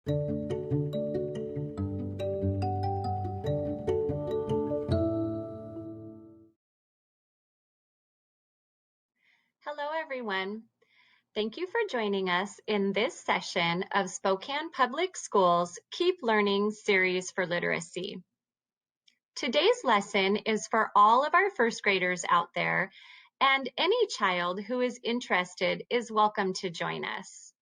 Hello, everyone. Thank you for joining us in this session of Spokane Public Schools Keep Learning Series for Literacy. Today's lesson is for all of our first graders out there, and any child who is interested is welcome to join us.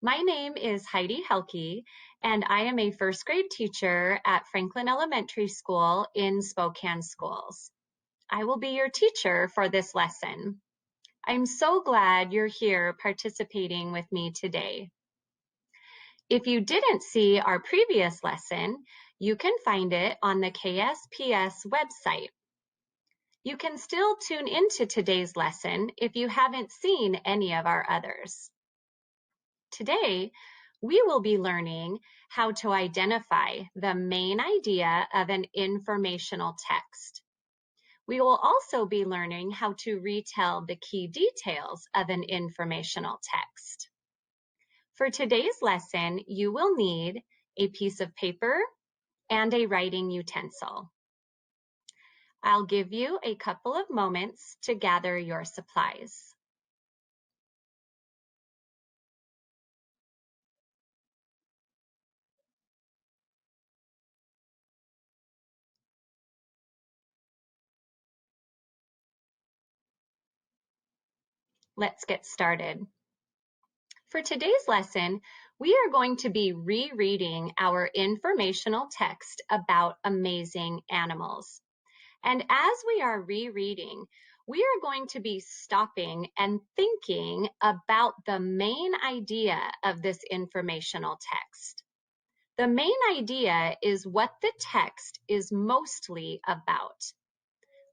My name is Heidi Helke, and I am a first grade teacher at Franklin Elementary School in Spokane Schools. I will be your teacher for this lesson. I'm so glad you're here participating with me today. If you didn't see our previous lesson, you can find it on the KSPS website. You can still tune into today's lesson if you haven't seen any of our others. Today, we will be learning how to identify the main idea of an informational text. We will also be learning how to retell the key details of an informational text. For today's lesson, you will need a piece of paper and a writing utensil. I'll give you a couple of moments to gather your supplies. Let's get started. For today's lesson, we are going to be rereading our informational text about amazing animals. And as we are rereading, we are going to be stopping and thinking about the main idea of this informational text. The main idea is what the text is mostly about.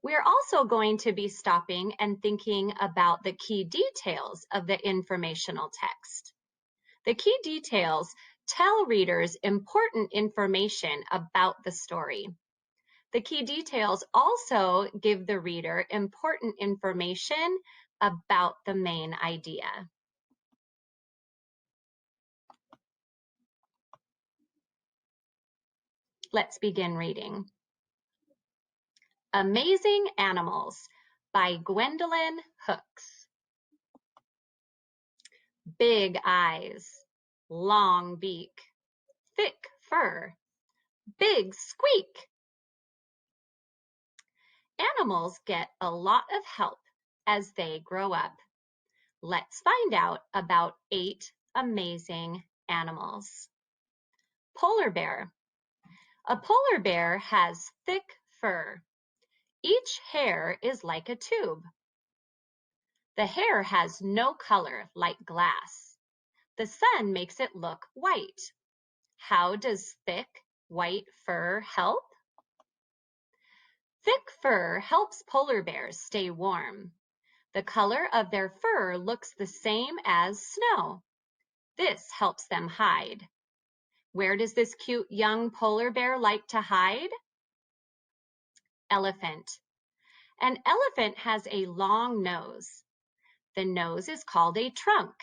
We're also going to be stopping and thinking about the key details of the informational text. The key details tell readers important information about the story. The key details also give the reader important information about the main idea. Let's begin reading. Amazing Animals by Gwendolyn Hooks. Big eyes, long beak, thick fur, big squeak. Animals get a lot of help as they grow up. Let's find out about 8 amazing animals. Polar bear. A polar bear has thick fur. Each hair is like a tube. The hair has no color like glass. The sun makes it look white. How does thick, white fur help? Thick fur helps polar bears stay warm. The color of their fur looks the same as snow. This helps them hide. Where does this cute young polar bear like to hide? Elephant. An elephant has a long nose. The nose is called a trunk.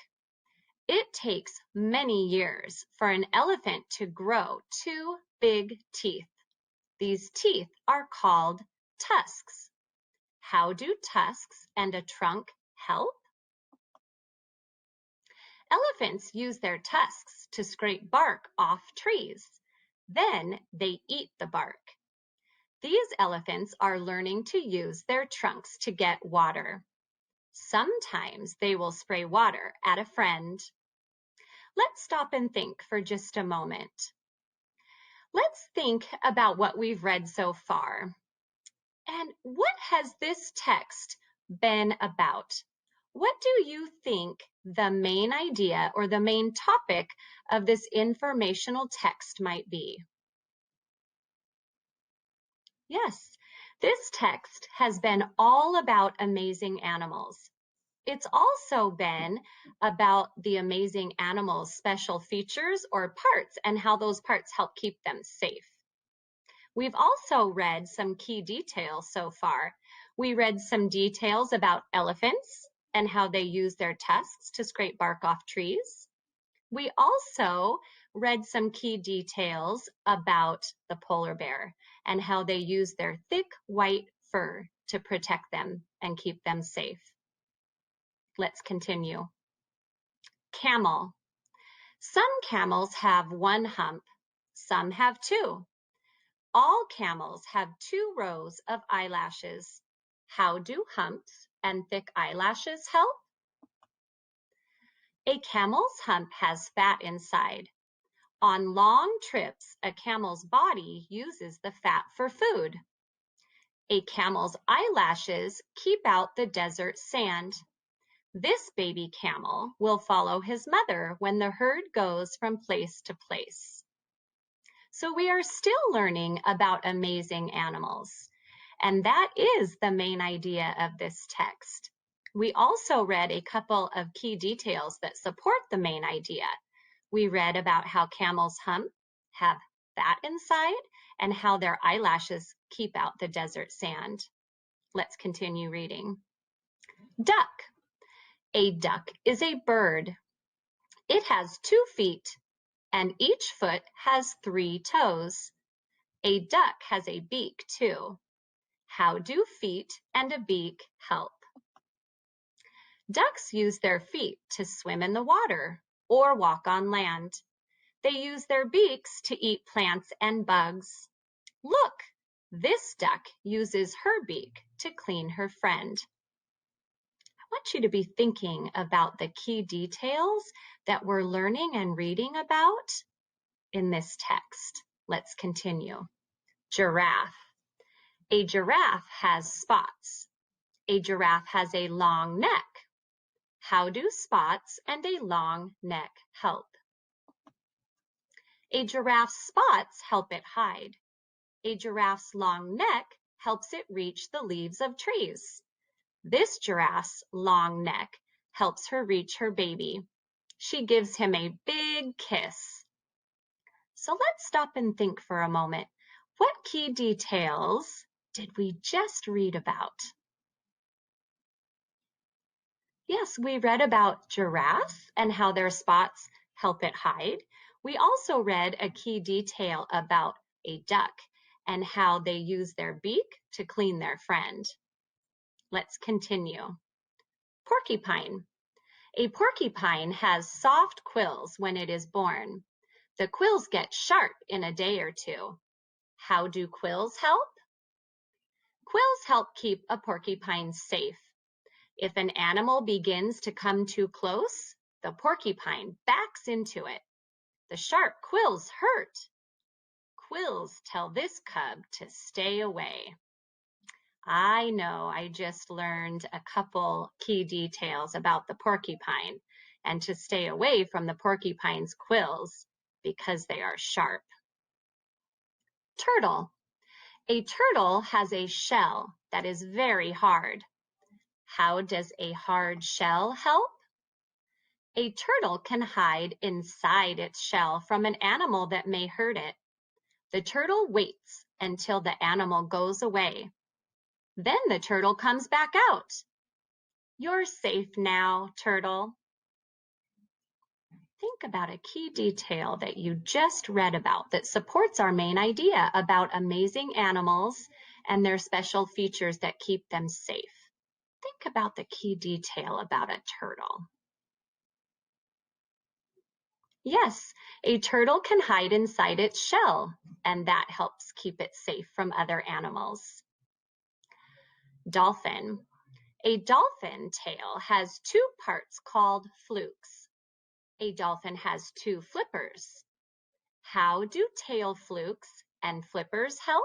It takes many years for an elephant to grow 2 big teeth. These teeth are called tusks. How do tusks and a trunk help? Elephants use their tusks to scrape bark off trees. Then they eat the bark. These elephants are learning to use their trunks to get water. Sometimes they will spray water at a friend. Let's stop and think for just a moment. Let's think about what we've read so far. And what has this text been about? What do you think the main idea or the main topic of this informational text might be? Yes, this text has been all about amazing animals. It's also been about the amazing animals' special features or parts and how those parts help keep them safe. We've also read some key details so far. We read some details about elephants and how they use their tusks to scrape bark off trees. We also read some key details about the polar bear and how they use their thick white fur to protect them and keep them safe. Let's continue. Camel. Some camels have one hump, some have two. All camels have 2 rows of eyelashes. How do humps and thick eyelashes help? A camel's hump has fat inside. On long trips, a camel's body uses the fat for food. A camel's eyelashes keep out the desert sand. This baby camel will follow his mother when the herd goes from place to place. So we are still learning about amazing animals. And that is the main idea of this text. We also read a couple of key details that support the main idea. We read about how camels hump, have fat inside, and how their eyelashes keep out the desert sand. Let's continue reading. Duck. A duck is a bird. It has 2 feet, and each foot has 3 toes. A duck has a beak too. How do feet and a beak help? Ducks use their feet to swim in the water or walk on land. They use their beaks to eat plants and bugs. Look, this duck uses her beak to clean her friend. I want you to be thinking about the key details that we're learning and reading about in this text. Let's continue. Giraffe. A giraffe has spots. A giraffe has a long neck. How do spots and a long neck help? A giraffe's spots help it hide. A giraffe's long neck helps it reach the leaves of trees. This giraffe's long neck helps her reach her baby. She gives him a big kiss. So let's stop and think for a moment. What key details did we just read about? Yes, we read about giraffe and how their spots help it hide. We also read a key detail about a duck and how they use their beak to clean their friend. Let's continue. Porcupine. A porcupine has soft quills when it is born. The quills get sharp in a day or two. How do quills help? Quills help keep a porcupine safe. If an animal begins to come too close, the porcupine backs into it. The sharp quills hurt. Quills tell this cub to stay away. I know I just learned a couple key details about the porcupine and to stay away from the porcupine's quills because they are sharp. Turtle. A turtle has a shell that is very hard. How does a hard shell help? A turtle can hide inside its shell from an animal that may hurt it. The turtle waits until the animal goes away. Then the turtle comes back out. You're safe now, turtle. Think about a key detail that you just read about that supports our main idea about amazing animals and their special features that keep them safe. Think about the key detail about a turtle. Yes, a turtle can hide inside its shell, and that helps keep it safe from other animals. Dolphin. A dolphin tail has 2 parts called flukes. A dolphin has 2 flippers. How do tail flukes and flippers help?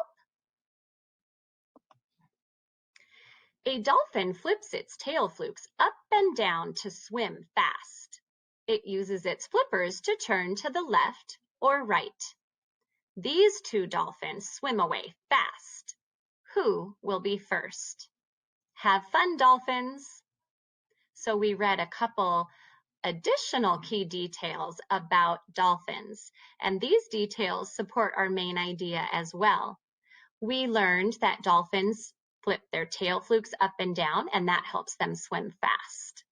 A dolphin flips its tail flukes up and down to swim fast. It uses its flippers to turn to the left or right. These 2 dolphins swim away fast. Who will be first? Have fun, dolphins! So we read a couple additional key details about dolphins, and these details support our main idea as well. We learned that dolphins flip their tail flukes up and down, and that helps them swim fast.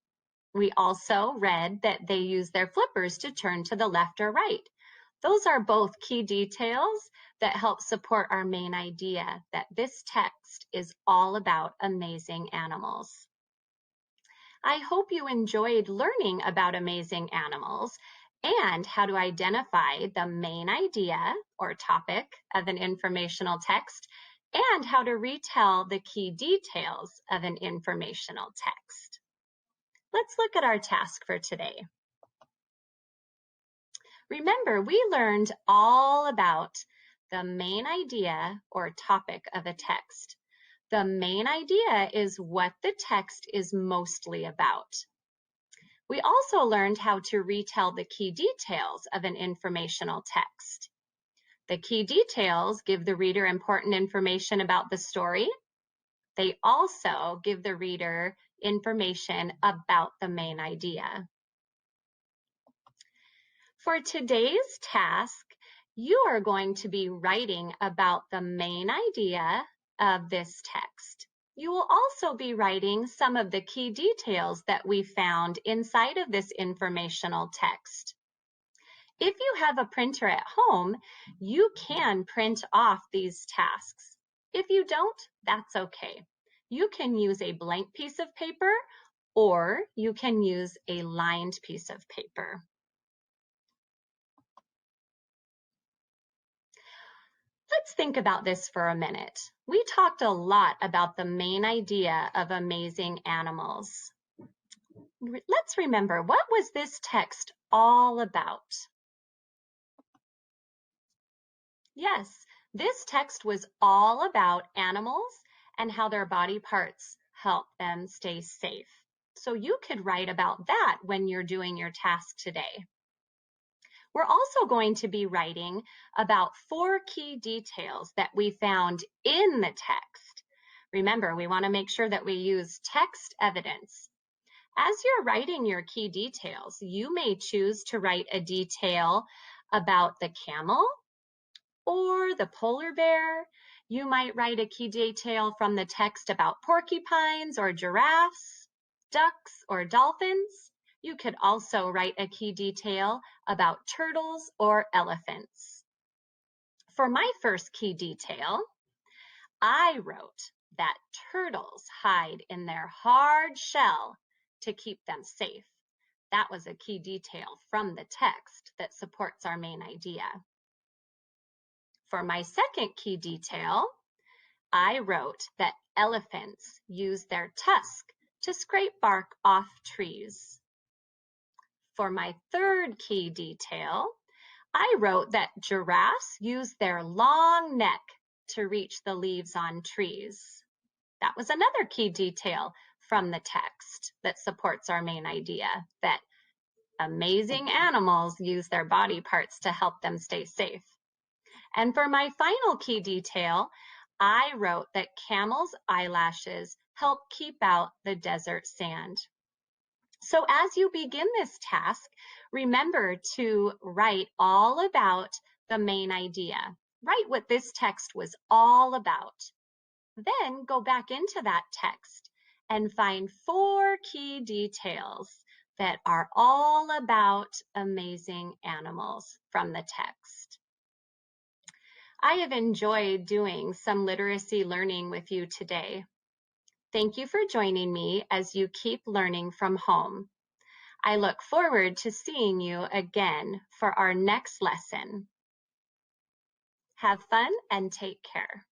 We also read that they use their flippers to turn to the left or right. Those are both key details that help support our main idea that this text is all about amazing animals. I hope you enjoyed learning about amazing animals and how to identify the main idea or topic of an informational text and how to retell the key details of an informational text. Let's look at our task for today. Remember, we learned all about the main idea or topic of a text. The main idea is what the text is mostly about. We also learned how to retell the key details of an informational text. The key details give the reader important information about the story. They also give the reader information about the main idea. For today's task, you are going to be writing about the main idea of this text. You will also be writing some of the key details that we found inside of this informational text. If you have a printer at home, you can print off these tasks. If you don't, that's okay. You can use a blank piece of paper or you can use a lined piece of paper. Let's think about this for a minute. We talked a lot about the main idea of amazing animals. Let's remember, what was this text all about? Yes, this text was all about animals and how their body parts help them stay safe. So you could write about that when you're doing your task today. We're also going to be writing about 4 key details that we found in the text. Remember, we want to make sure that we use text evidence. As you're writing your key details, you may choose to write a detail about the camel or the polar bear. You might write a key detail from the text about porcupines or giraffes, ducks or dolphins. You could also write a key detail about turtles or elephants. For my first key detail, I wrote that turtles hide in their hard shell to keep them safe. That was a key detail from the text that supports our main idea. For my second key detail, I wrote that elephants use their tusk to scrape bark off trees. For my third key detail, I wrote that giraffes use their long neck to reach the leaves on trees. That was another key detail from the text that supports our main idea that amazing animals use their body parts to help them stay safe. And for my final key detail, I wrote that camels' eyelashes help keep out the desert sand. So as you begin this task, remember to write all about the main idea. Write what this text was all about. Then go back into that text and find 4 key details that are all about amazing animals from the text. I have enjoyed doing some literacy learning with you today. Thank you for joining me as you keep learning from home. I look forward to seeing you again for our next lesson. Have fun and take care.